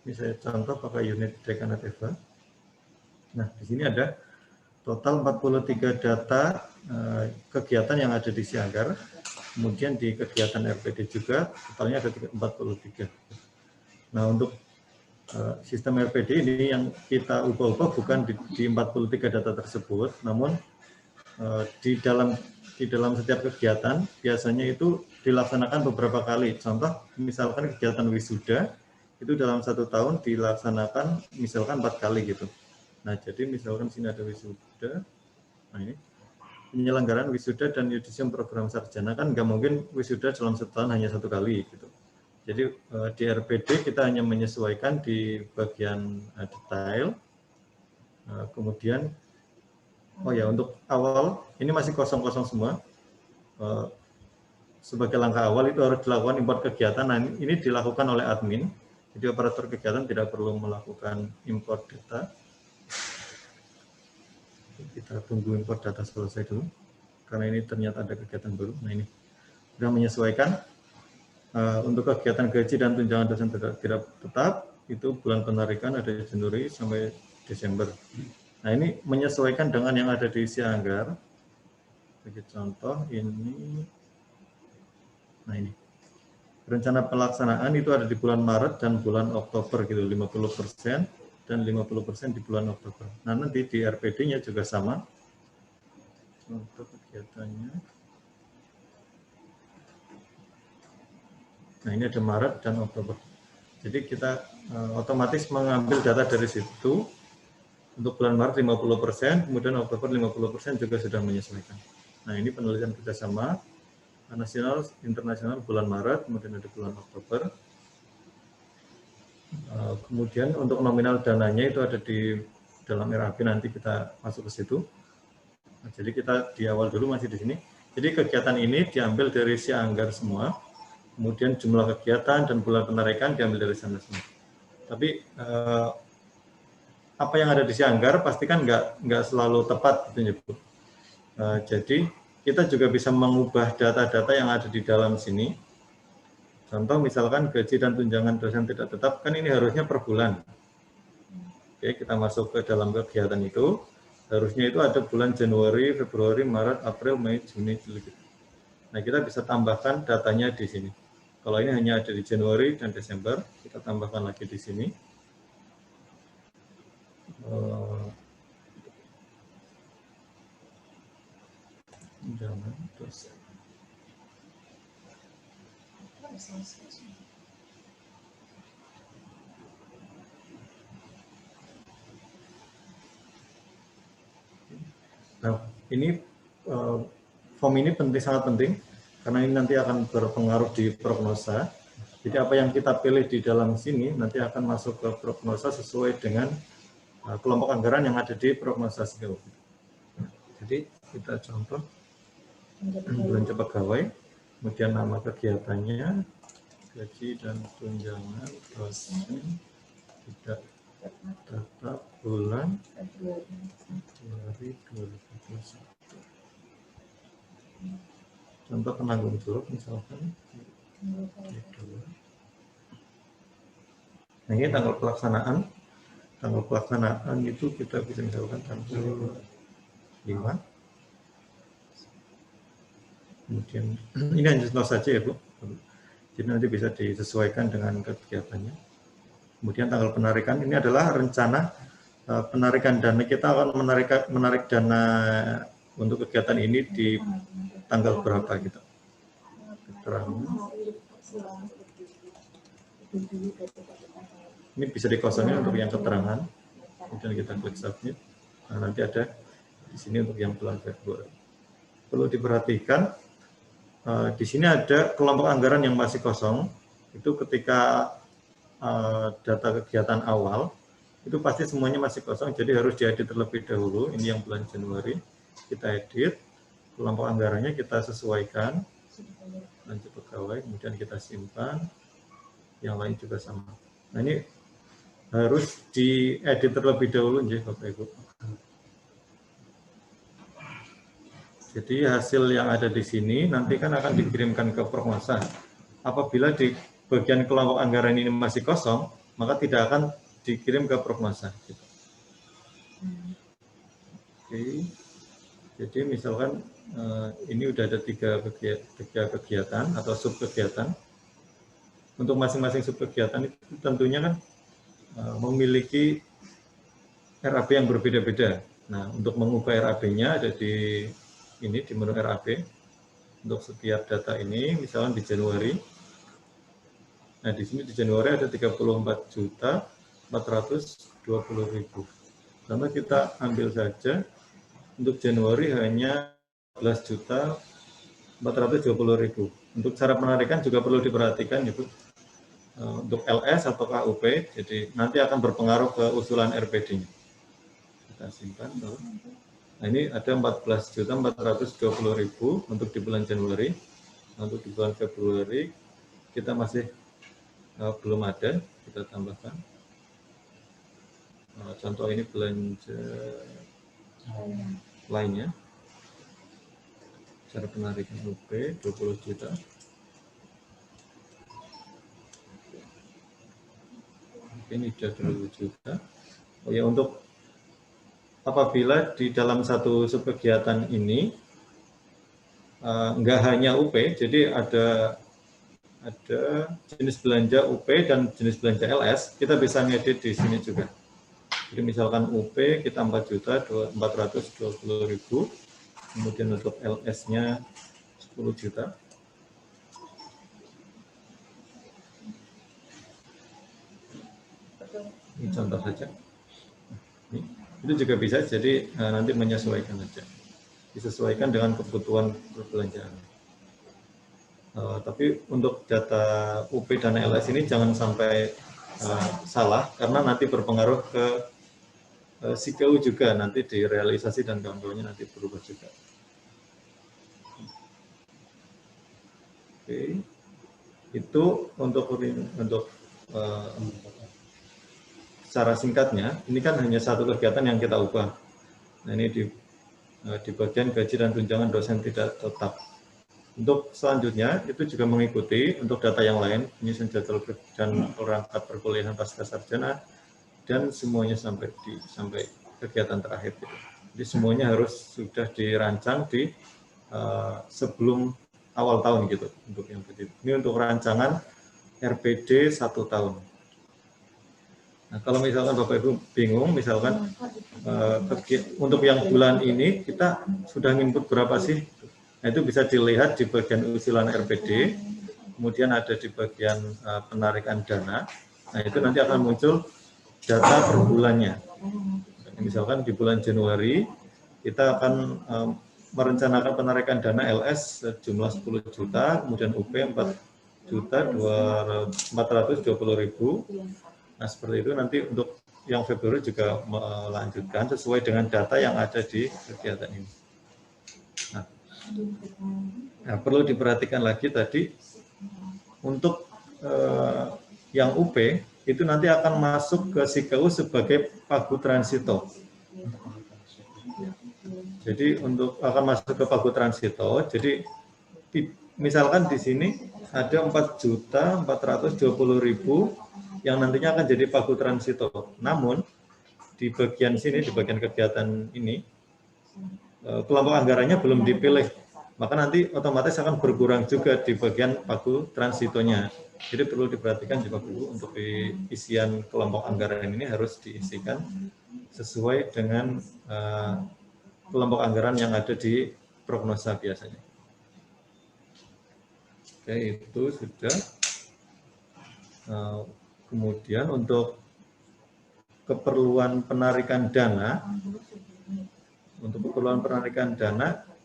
ini saya contoh pakai unit Dekana Teva. Nah, di sini ada total 43 data kegiatan yang ada di Sianggar. Kemudian di kegiatan RPD juga totalnya ada 43. Nah, untuk sistem RPD ini yang kita ubah-ubah bukan di 43 data tersebut, namun di dalam setiap kegiatan biasanya itu dilaksanakan beberapa kali. Contoh, misalkan kegiatan wisuda itu dalam 1 tahun dilaksanakan misalkan 4 kali gitu. Nah, jadi misalkan sini ada wisuda, nah ini penyelenggaraan wisuda dan yudisium program sarjana kan nggak mungkin wisuda dalam 1 tahun hanya 1 kali gitu. Jadi di RPD kita hanya menyesuaikan di bagian detail. Kemudian, oh ya untuk awal ini masih kosong-kosong semua. Sebagai langkah awal itu harus dilakukan import kegiatan. Nah, ini dilakukan oleh admin. Jadi operator kegiatan tidak perlu melakukan import data. Kita tunggu import data selesai dulu. Karena ini ternyata ada kegiatan baru. Nah ini sudah menyesuaikan. Untuk kegiatan gaji dan tunjangan dosen tidak tetap, itu bulan penarikan ada Januari sampai Desember. Nah ini menyesuaikan dengan yang ada di Sianggar. Bagi contoh ini, nah ini rencana pelaksanaan itu ada di bulan Maret dan bulan Oktober gitu, 50% dan 50% di bulan Oktober. Nah nanti di RPD-nya juga sama. Contoh kegiatannya. Nah ini ada Maret dan Oktober. Jadi kita otomatis mengambil data dari situ. Untuk bulan Maret 50%, kemudian Oktober 50% juga sudah menyesuaikan. Nah ini penelitian kerjasama nasional, internasional bulan Maret, kemudian ada bulan Oktober. Kemudian untuk nominal dananya itu ada di dalam RAP, nanti kita masuk ke situ. Nah, jadi kita di awal dulu masih di sini. Jadi kegiatan ini diambil dari Sianggar semua. Kemudian jumlah kegiatan dan bulan penarikan diambil dari sana semua. Tapi apa yang ada di Sianggar pastikan nggak selalu tepat gitu ya Bu. Jadi kita juga bisa mengubah data-data yang ada di dalam sini. Contoh misalkan gaji dan tunjangan dosen tidak tetap, kan ini harusnya per bulan. Oke, kita masuk ke dalam kegiatan itu, harusnya itu ada bulan Januari, Februari, Maret, April, Mei, Juni, Juli. Nah kita bisa tambahkan datanya di sini. Kalau ini hanya ada di Januari dan Desember, kita tambahkan lagi di sini. Jangan terus. Nah, ini form ini sangat penting. Karena ini nanti akan berpengaruh di prognosa. Jadi apa yang kita pilih di dalam sini nanti akan masuk ke prognosa sesuai dengan kelompok anggaran yang ada di prognosa SIGAU. Jadi kita contoh belanja pegawai, kemudian nama kegiatannya, gaji dan tunjangan dosen tidak tetap bulan Februari 2021. Contoh penanggung jawab misalkan. Nah ini tanggal pelaksanaan. Tanggal pelaksanaan itu kita bisa misalkan tanggal 5. Kemudian ini hanya contoh saja ya Bu. Jadi nanti bisa disesuaikan dengan kegiatannya. Kemudian tanggal penarikan ini adalah rencana penarikan dana. Kita akan menarik dana untuk kegiatan ini di tanggal berapa gitu. keterangan. Ini bisa dikosongin untuk yang keterangan, kemudian kita klik submit. Nah, nanti ada di sini untuk yang bulan Februari. Perlu diperhatikan, di sini ada kelompok anggaran yang masih kosong. Itu ketika data kegiatan awal, itu pasti semuanya masih kosong, jadi harus diedit terlebih dahulu. Ini yang bulan Januari, kita edit, kelompok anggarannya kita sesuaikan, lanjut pegawai, kemudian kita simpan, yang lain juga sama. Nah, ini harus diedit terlebih dahulu, Bapak Ibu. Jadi hasil yang ada di sini nanti kan akan dikirimkan ke Prognosa. Apabila di bagian kelompok anggaran ini masih kosong, maka tidak akan dikirim ke Prognosa. Oke. Jadi misalkan ini udah ada tiga kegiatan atau sub kegiatan. Untuk masing-masing sub kegiatan itu tentunya kan memiliki RAB yang berbeda-beda. Nah, untuk mengubah RAB-nya ada di menu RAB. Untuk setiap data ini, misalnya di Januari. Nah, di sini di Januari ada 34.420.000. Karena kita ambil saja untuk Januari hanya 14.420.000. Untuk cara penarikan juga perlu diperhatikan, Ibu. Untuk LS atau KUP, jadi nanti akan berpengaruh ke usulan RPD-nya. Kita simpan. Nah, ini ada 14.420.000 untuk di bulan Januari. Untuk di bulan Februari kita masih belum ada, kita tambahkan. Contoh ini belanja lainnya. Cara penarikan UP 20 juta. Ini sudah 20 juta. Oh ya, untuk apabila di dalam satu subkegiatan ini enggak hanya UP, jadi ada jenis belanja UP dan jenis belanja LS, kita bisa ngedit di sini juga. Jadi misalkan UP kita 4.420.000, kemudian untuk LS-nya 10 juta. Ini contoh saja. Itu juga bisa, jadi nanti menyesuaikan saja. Disesuaikan dengan kebutuhan perbelanjaan. Tapi untuk data UP dan LS ini jangan sampai salah, karena nanti berpengaruh ke SIKU juga, nanti di realisasi dan kawan-kawannya nanti berubah juga. Oke. Itu untuk secara singkatnya, ini kan hanya satu kegiatan yang kita ubah. Nah, ini di bagian gaji dan tunjangan dosen tidak tetap. Untuk selanjutnya, itu juga mengikuti untuk data yang lain, penyusun jadwal dan perangkat perkuliahan pasca sarjana, dan semuanya sampai kegiatan terakhir. Gitu. Jadi semuanya harus sudah dirancang di sebelum awal tahun gitu. Untuk yang begitu. Ini untuk rancangan RPD 1 tahun. Nah, kalau misalkan Bapak Ibu bingung, misalkan untuk yang bulan ini kita sudah input berapa sih? Nah, itu bisa dilihat di bagian usulan RPD, kemudian ada di bagian penarikan dana. Nah, itu nanti akan muncul data per bulannya. Misalkan di bulan Januari kita akan merencanakan penarikan dana LS sejumlah 10 juta, kemudian UP 4.420.000. Nah, seperti itu nanti untuk yang Februari juga melanjutkan sesuai dengan data yang ada di kegiatan ini. Nah, perlu diperhatikan lagi tadi, untuk yang UP, itu nanti akan masuk ke SIKU sebagai pagu transito. Jadi untuk akan masuk ke pagu transito, jadi misalkan di sini ada 4.420.000 yang nantinya akan jadi pagu transito. Namun di bagian sini, di bagian kegiatan ini, kelompok anggarannya belum dipilih, maka nanti otomatis akan berkurang juga di bagian pagu transitonya. Jadi perlu diperhatikan juga dulu untuk isian kelompok anggaran ini harus diisikan sesuai dengan kelompok anggaran yang ada di prognosa biasanya. Oke, itu sudah. Kemudian untuk keperluan penarikan dana,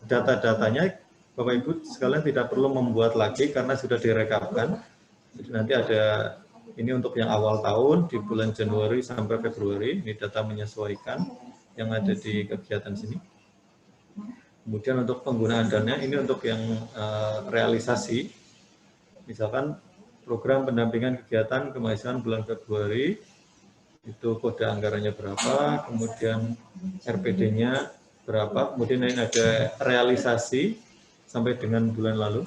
data-datanya Bapak Ibu sekalian tidak perlu membuat lagi karena sudah direkapkan. Jadi nanti ada ini untuk yang awal tahun di bulan Januari sampai Februari, ini data menyesuaikan yang ada di kegiatan sini. Kemudian untuk penggunaan dana ini untuk yang realisasi, misalkan program pendampingan kegiatan kemahasiswaan bulan Februari, itu kode anggarannya berapa, kemudian RPD-nya berapa, kemudian ini ada realisasi sampai dengan bulan lalu.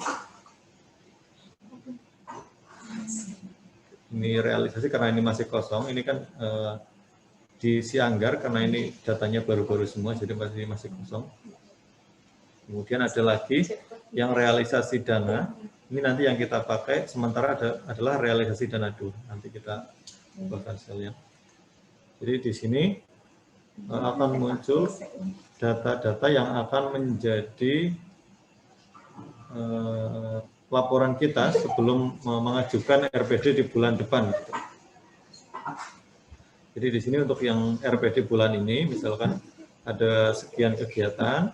Ini realisasi karena ini masih kosong, ini kan diisi anggar karena ini datanya baru-baru semua, jadi masih kosong. Kemudian ada lagi yang realisasi dana, ini nanti yang kita pakai sementara adalah realisasi dana dulu, nanti kita bahas sekalian. Jadi di sini akan muncul data-data yang akan menjadi laporan kita sebelum mengajukan RPD di bulan depan. Jadi di sini untuk yang RPD bulan ini, misalkan ada sekian kegiatan,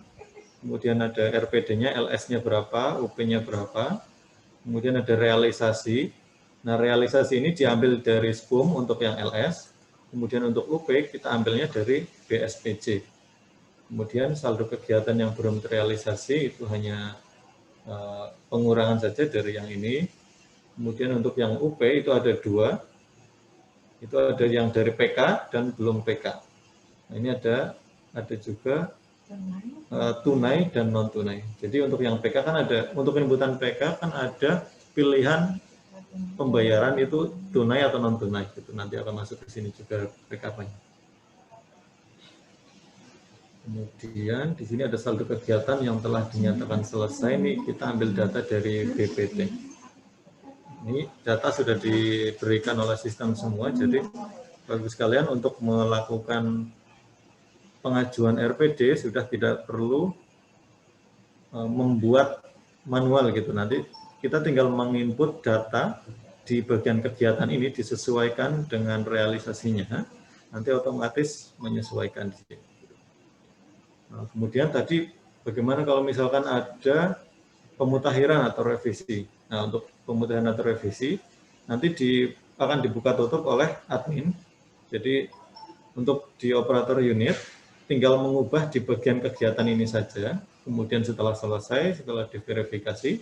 kemudian ada RPD-nya, LS-nya berapa, UP-nya berapa, kemudian ada realisasi. Nah, realisasi ini diambil dari SPUM untuk yang LS, kemudian untuk UP kita ambilnya dari BSPJ. Kemudian saldo kegiatan yang belum terrealisasi itu hanya pengurangan saja dari yang ini. Kemudian untuk yang UP itu ada 2, itu ada yang dari PK dan belum PK. Nah, ini ada juga tunai dan non tunai. Jadi untuk yang PK kan ada, untuk inputan PK kan ada pilihan pembayaran itu tunai atau non tunai. Itu nanti akan masuk ke sini juga PK-nya. Kemudian di sini ada saldo kegiatan yang telah dinyatakan selesai. Ini kita ambil data dari BPT. Ini data sudah diberikan oleh sistem semua. Jadi bagus sekalian untuk melakukan pengajuan RPD sudah tidak perlu membuat manual gitu. Nanti kita tinggal menginput data di bagian kegiatan ini disesuaikan dengan realisasinya. Nanti otomatis menyesuaikan di sini. Nah, kemudian tadi bagaimana kalau misalkan ada pemutakhiran atau revisi. Nah, untuk pemutakhiran atau revisi nanti akan dibuka tutup oleh admin. Jadi untuk di operator unit tinggal mengubah di bagian kegiatan ini saja, kemudian setelah selesai, setelah diverifikasi,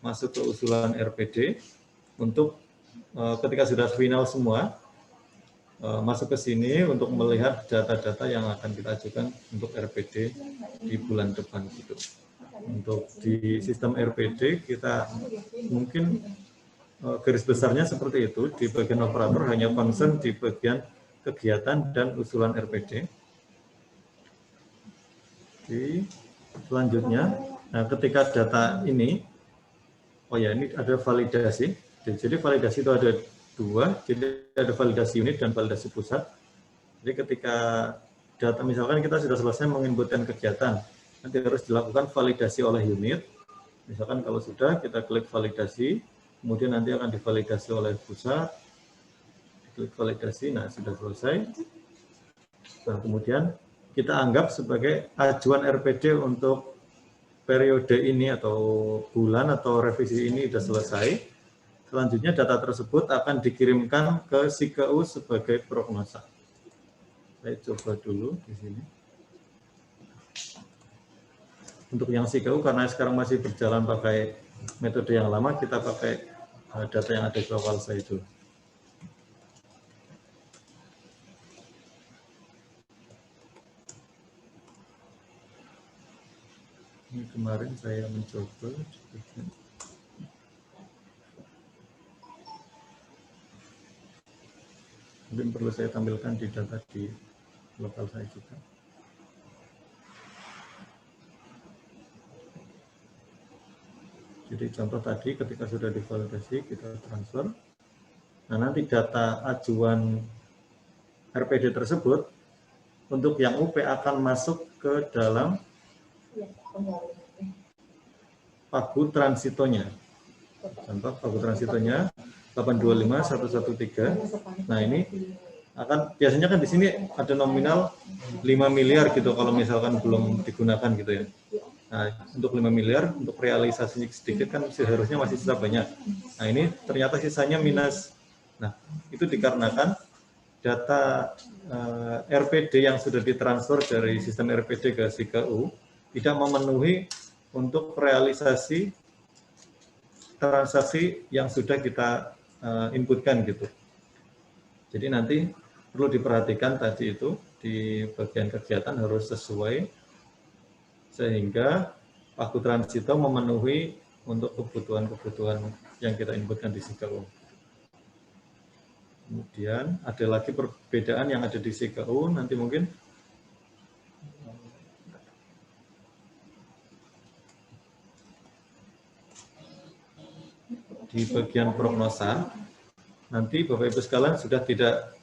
masuk ke usulan RPD, untuk ketika sudah final semua, masuk ke sini untuk melihat data-data yang akan kita ajukan untuk RPD di bulan depan. Gitu. Untuk di sistem RPD, kita mungkin garis besarnya seperti itu, di bagian operator hanya concern di bagian kegiatan dan usulan RPD. Selanjutnya, nah ketika data ini, oh ya ini ada validasi. Jadi validasi itu ada 2, jadi ada validasi unit dan validasi pusat. Jadi ketika data, misalkan kita sudah selesai menginputkan kegiatan, nanti harus dilakukan validasi oleh unit. Misalkan kalau sudah, kita klik validasi, kemudian nanti akan divalidasi oleh pusat, klik validasi, nah sudah selesai. Nah kemudian kita anggap sebagai ajuan RPD untuk periode ini atau bulan atau revisi ini sudah selesai. Selanjutnya data tersebut akan dikirimkan ke SIKU sebagai prognosa. Saya coba dulu di sini. Untuk yang SIKU karena sekarang masih berjalan pakai metode yang lama, kita pakai data yang ada di lokal saya itu. Ini kemarin saya mencoba, mungkin perlu saya tampilkan di data di lokal saya juga. Jadi contoh tadi ketika sudah divalidasi kita transfer. Nah nanti data ajuan RPD tersebut untuk yang UP akan masuk ke dalam pagu transitonya. Contoh pagu transitonya 825113. Nah ini akan biasanya kan di sini ada nominal 5 miliar gitu kalau misalkan belum digunakan gitu ya. Nah, untuk 5 miliar untuk realisasinya sedikit kan seharusnya masih sisa banyak. Nah, ini ternyata sisanya minus. Nah, itu dikarenakan data RPD yang sudah ditransfer dari sistem RPD ke SIKU tidak memenuhi untuk realisasi transaksi yang sudah kita inputkan gitu. Jadi nanti perlu diperhatikan tadi itu di bagian kegiatan harus sesuai sehingga pagu transito memenuhi untuk kebutuhan-kebutuhan yang kita inputkan di SIKU. Kemudian ada lagi perbedaan yang ada di SIKU nanti mungkin di bagian prognosa. Nanti Bapak Ibu sekalian sudah tidak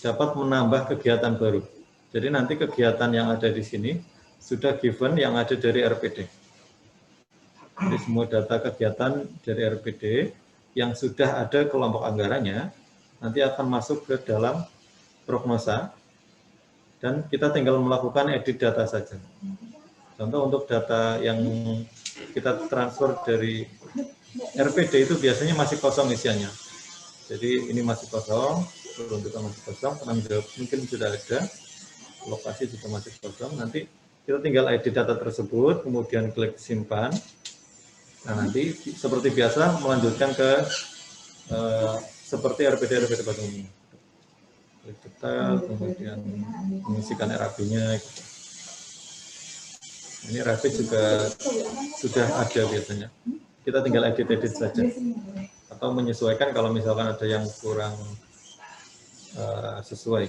dapat menambah kegiatan baru. Jadi nanti kegiatan yang ada di sini sudah given yang ada dari RPD. Jadi semua data kegiatan dari RPD yang sudah ada kelompok anggarannya nanti akan masuk ke dalam prognosa dan kita tinggal melakukan edit data saja. Contoh untuk data yang kita transfer dari RPD itu biasanya masih kosong isiannya. Jadi ini masih kosong, peruntukan masih kosong, penanggung jawab mungkin sudah ada, lokasi juga masih kosong. Nanti kita tinggal edit data tersebut, kemudian klik simpan. Nah nanti seperti biasa melanjutkan ke seperti RPD pada umumnya. Klik detail, kemudian mengisikan RAB-nya. Gitu. Ini RAB juga sudah ada biasanya. Kita tinggal edit-edit saja. Atau menyesuaikan kalau misalkan ada yang kurang sesuai.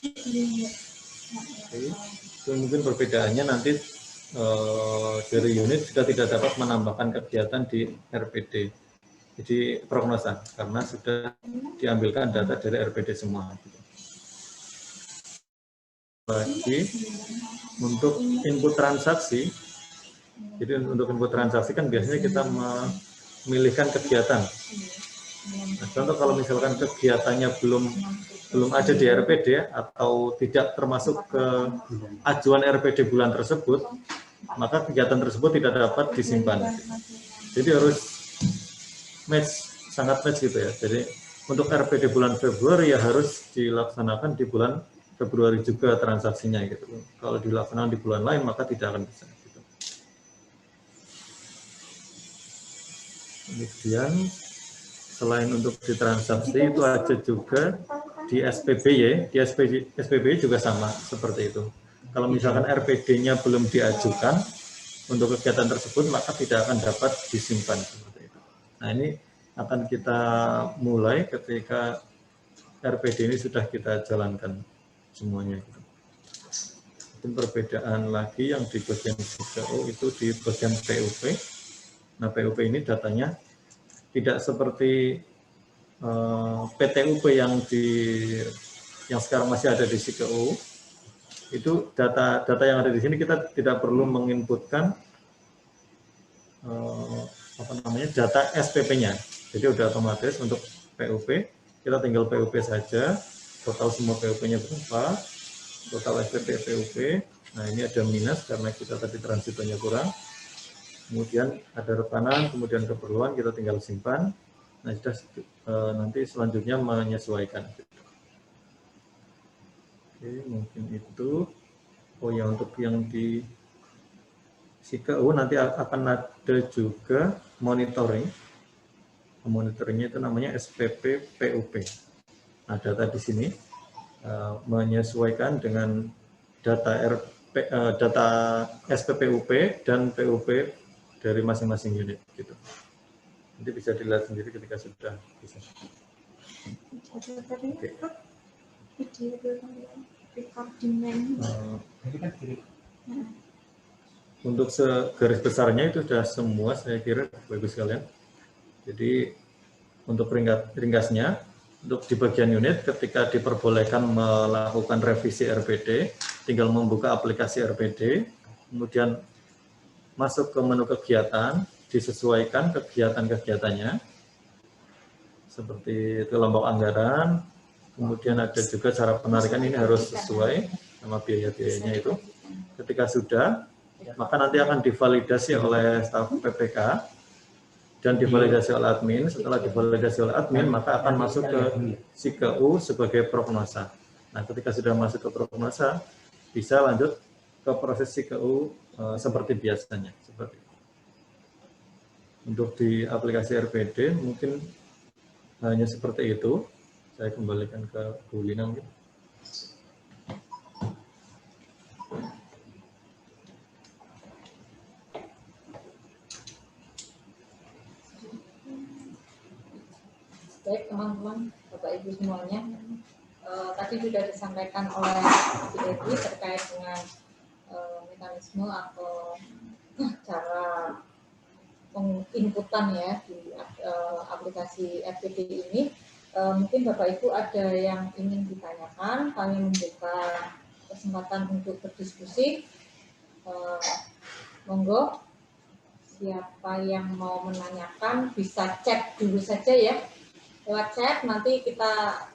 Oke. Itu mungkin perbedaannya nanti dari unit kita tidak dapat menambahkan kegiatan di RPD, jadi prognosa, karena sudah diambilkan data dari RPD semua. Lagi untuk input transaksi, jadi untuk input transaksi kan biasanya kita memilihkan kegiatan. Nah, contoh kalau misalkan kegiatannya belum ada di RPD atau tidak termasuk ke ajuan RPD bulan tersebut, maka kegiatan tersebut tidak dapat disimpan. Jadi harus match, sangat match gitu ya. Jadi untuk RPD bulan Februari ya harus dilaksanakan di bulan Februari juga transaksinya gitu. Kalau dilaksanakan di bulan lain maka tidak akan bisa. Gitu. Kemudian selain untuk ditransaksi itu ada juga di SPBY, di SPBY juga sama seperti itu. Kalau misalkan RPD-nya belum diajukan untuk kegiatan tersebut, maka tidak akan dapat disimpan seperti itu. Nah ini akan kita mulai ketika RPD ini sudah kita jalankan semuanya. Mungkin perbedaan lagi yang di bagian SIKU itu di bagian PUP. Nah PUP ini datanya tidak seperti PTUP yang sekarang masih ada di SIKU. Itu data yang ada di sini kita tidak perlu menginputkan data SPP-nya. Jadi udah otomatis untuk PUP kita tinggal PUP saja. Total semua PUP-nya berapa? Total SPP PUP. Nah ini ada minus karena kita tadi transitonya kurang. Kemudian ada rekanan, kemudian keperluan kita tinggal simpan. Nah, sudah nanti selanjutnya menyesuaikan. Oke, mungkin itu. Oh ya, untuk yang di SIKU nanti akan ada juga monitoring. Monitoringnya itu namanya SPP PUP. Nah, data di sini menyesuaikan dengan data data SPPUP dan PUP dari masing-masing unit gitu. Nanti bisa dilihat sendiri ketika sudah bisa. Okay. Untuk garis besarnya itu sudah semua saya kira bagus sekalian. Jadi untuk ringkasnya, untuk di bagian unit ketika diperbolehkan melakukan revisi RPD, tinggal membuka aplikasi RPD, kemudian masuk ke menu kegiatan, disesuaikan kegiatan-kegiatannya, seperti kelompok anggaran, kemudian ada juga cara penarikan ini harus sesuai sama biaya-biayanya itu. Ketika sudah, maka nanti akan divalidasi oleh staf PPK dan divalidasi oleh admin. Setelah divalidasi oleh admin, maka akan masuk ke SIKU sebagai prognosa. Nah, ketika sudah masuk ke prognosa, bisa lanjut ke proses SIKU seperti biasanya. Seperti itu. Untuk di aplikasi RPD mungkin hanya seperti itu. Saya kembalikan ke Bu Lina mungkin. Baik teman-teman, Bapak Ibu semuanya, tadi sudah disampaikan oleh Bu Edi terkait dengan mekanisme atau cara penginputan ya di aplikasi RPD ini. Mungkin Bapak Ibu ada yang ingin ditanyakan, kami membuka kesempatan untuk berdiskusi. Monggo, siapa yang mau menanyakan bisa chat dulu saja ya. Lewat chat nanti kita